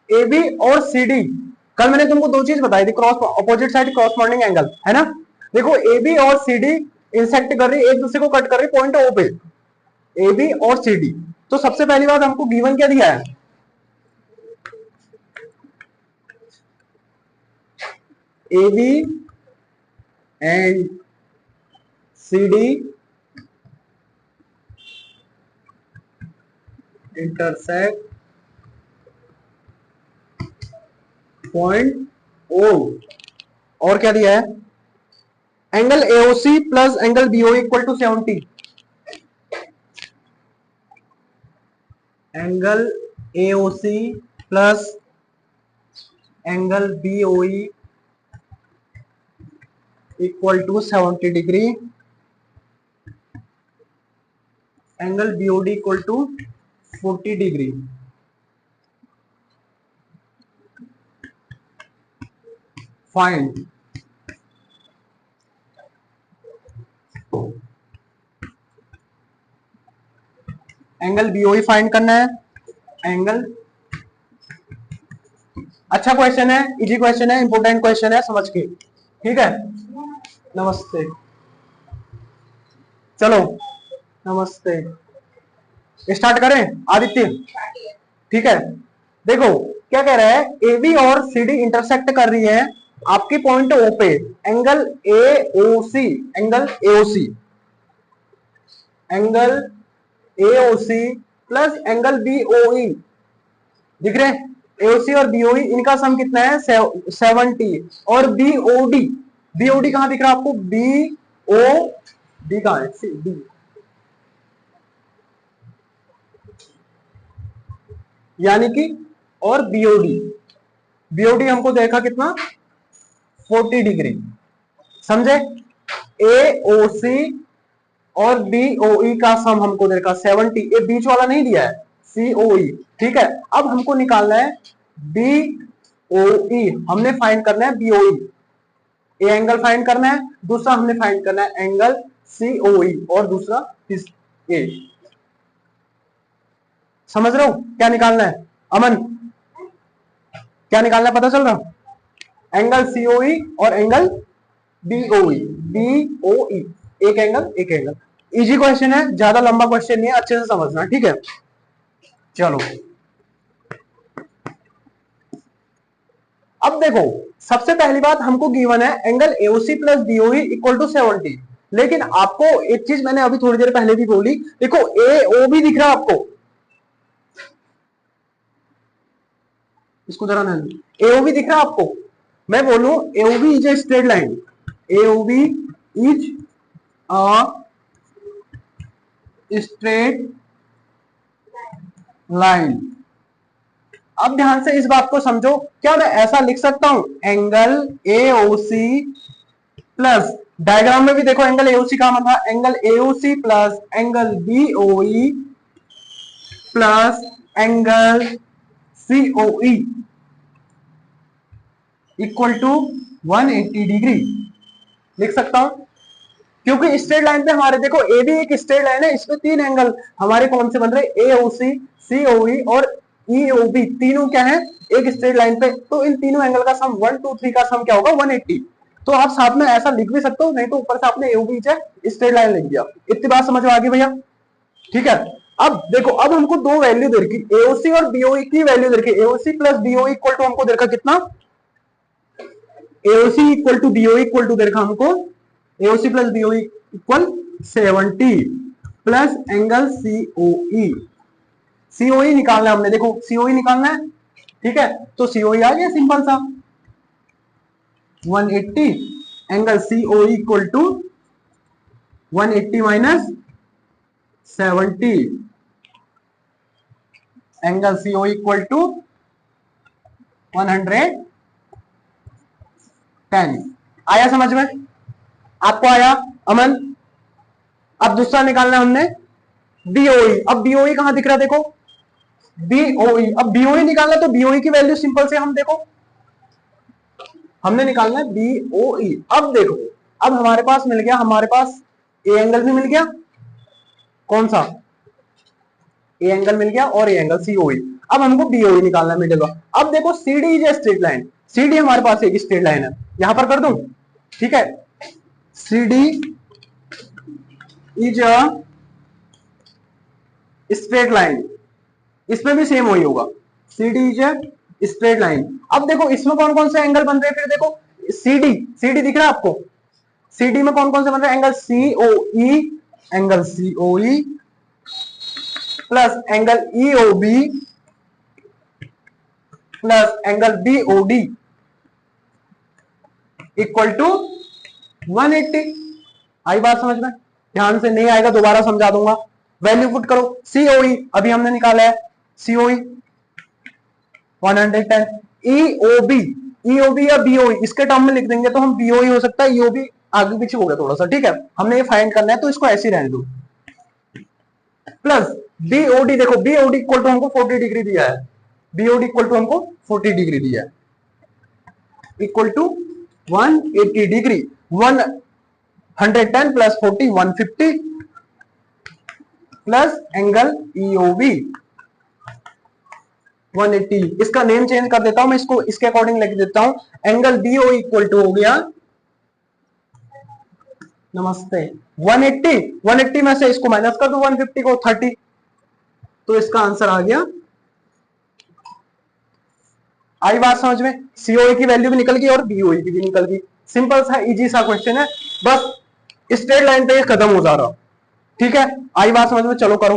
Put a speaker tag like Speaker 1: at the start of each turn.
Speaker 1: A B और C D, कल मैंने तुमको दो चीज बताई थी, क्रॉस अपोजिट साइड क्रॉसमोर्निंग एंगल, है ना। देखो ए बी और सी डी इंसेक्ट कर रही है, एक दूसरे को कट कर रही पॉइंट ओ पे, ए बी और सी डी। तो सबसे पहली बात हमको गिवन क्या दिया है, A B and C D intersect point O, और क्या दिया है, angle AOC plus angle BO equal to 70, angle AOC plus angle BOE equal to 70 degree, angle BOD equal to 40 degree. Find angle BOE find करना है, angle, अच्छा question है, easy question है, important question है, समझ के, ठीक है। नमस्ते, चलो नमस्ते, स्टार्ट करें आदित्य, ठीक है। देखो क्या कह रहा है, ए बी और सी डी इंटरसेक्ट कर रही है आपकी पॉइंट ओ पे, angle AOC, angle AOC, angle AOC plus angle BOE, दिख रहे हैं, एओसी और बीओई इनका सम कितना है 70, और बीओडी, बीओडी कहां दिख रहा है आपको, बीओ डी कहां है, सी डी, यानी कि, और बीओडी, बीओडी हमको देखा कितना 40 डिग्री, समझे। एओसी और बीओई का सम हमको देखा 70, ये बीच वाला नहीं दिया है, सीओई, ठीक है। अब हमको निकालना है बीओई, हमने फाइंड करना है बीओई, ए एंगल फाइंड करना है, दूसरा हमने फाइंड करना है एंगल सीओई, और दूसरा ए, समझ रहे हो क्या निकालना है अमन, क्या निकालना है पता चल रहा, एंगल सीओई और एंगल बीओई, बीओई, एक एंगल एक एंगल, इजी क्वेश्चन है, ज्यादा लंबा क्वेश्चन नहीं है, अच्छे से समझना, ठीक है। चलो अब देखो, सबसे पहली बात हमको गिवन है angle AOC plus BOE equal to 70, लेकिन आपको एक चीज मैंने अभी थोड़ी देर पहले भी बोली, देखो ए ओ भी दिख रहा है आपको, इसको जरा ना, एओ भी दिख रहा है आपको, मैं बोलूं एओ भी इज ए स्ट्रेट लाइन, एओ भी इज अ स्ट्रेट लाइन। अब ध्यान से इस बात को समझो, क्या मैं ऐसा लिख सकता हूं, एंगल एओसी प्लस, डायग्राम में भी देखो एंगल एओसी कहां था, angle AOC plus angle BOE plus angle COE equal to 180 degree, लिख सकता हूं, क्योंकि स्ट्रेट लाइन पे हमारे देखो ए भी एक स्ट्रेट लाइन है, इसमें तीन एंगल हमारे कौन से बन रहे, एओसी, सीओई और ईओबी, तीनों क्या है एक स्ट्रेट लाइन पे, तो इन तीनों एंगल का सम 1 2 3 का सम क्या होगा 180। तो आप साथ में ऐसा लिख भी सकते हो, नहीं तो ऊपर से आपने एओबी स्ट्रेट लाइन लिख दिया। इतनी बात समझ में आ गई भैया, ठीक है। अब देखो, अब हमको दो वैल्यू दे रखी, एओसी और बीओई की वैल्यू दे रखी, AOC plus BOE equal to हमको दे रखा कितना, AOC equal to BOE equal to दे रखा हमको, AOC plus BOE equal 70 plus angle COE, COE निकालना है हमने, देखो सीओई निकालना है, ठीक है। तो सीओई आ गया सिंपल सा 180, angle COE equal to 180 minus 70, angle COE equal to 110। आया समझ में, आपको आया अमन। अब दूसरा निकालना हमने बीओई, अब बीओई कहां दिख रहा है देखो, बीओई, अब बीओई निकालना, तो बीओई की वैल्यू सिंपल से हम देखो, हमने निकालना है बीओई। अब देखो, अब हमारे पास मिल गया, हमारे पास ए एंगल भी मिल गया, कौन सा, ए एंगल मिल गया और ए एंगल सीओई। अब हमको बीओई निकालना है मिडिल का। अब देखो CD is a straight line, CD हमारे पास एक स्ट्रेट लाइन है, यहां पर कर दूं, ठीक है, CD is a straight line, इसमें भी सेम वही होगा, CD is a straight line. अब देखो इसमें कौन कौन से एंगल बन रहे हैं, फिर देखो सीडी, सीडी दिख रहा है आपको, सीडी में कौन कौन से बन रहे हैं, angle COE, angle COE plus angle EOB plus angle BOD equal to 180। आई बात समझ में? ध्यान से नहीं आएगा दोबारा समझा दूंगा। वैल्यू पुट करो, सीओई अभी हमने निकाला है, सीओई 110, ईओबी, ईओबी या बीओई इसके टर्म में लिख देंगे तो हम बीओई हो सकता है, ईओबी आगे पीछे हो गया थोड़ा सा, ठीक है, हमने ये फाइंड करना है तो इसको ऐसे ही रहने दो, प्लस बीओडी, देखो बीओडी इक्वल टू हमको 40 डिग्री दिया है, बीओडी इक्वल टू हमको 40 डिग्री दिया है, equal to 180 degree, 110 plus 40 150 plus angle EOB 180। इसका नेम चेंज कर देता हूं मैं, इसको इसके अकॉर्डिंग लिख देता हूं, एंगल बीओ इक्वल टू हो गया, नमस्ते, 180, 180 में से इसको माइनस कर दो 150 को 30, तो इसका आंसर आ गया। आई बात समझ में? सीओई की वैल्यू भी निकल गई और बीओई की भी निकल गई। सिंपल सा इजी सा क्वेश्चन है, बस स्ट्रेट लाइन पे खत्म हो जा रहा, ठीक है। आई बात समझ में? चलो करो।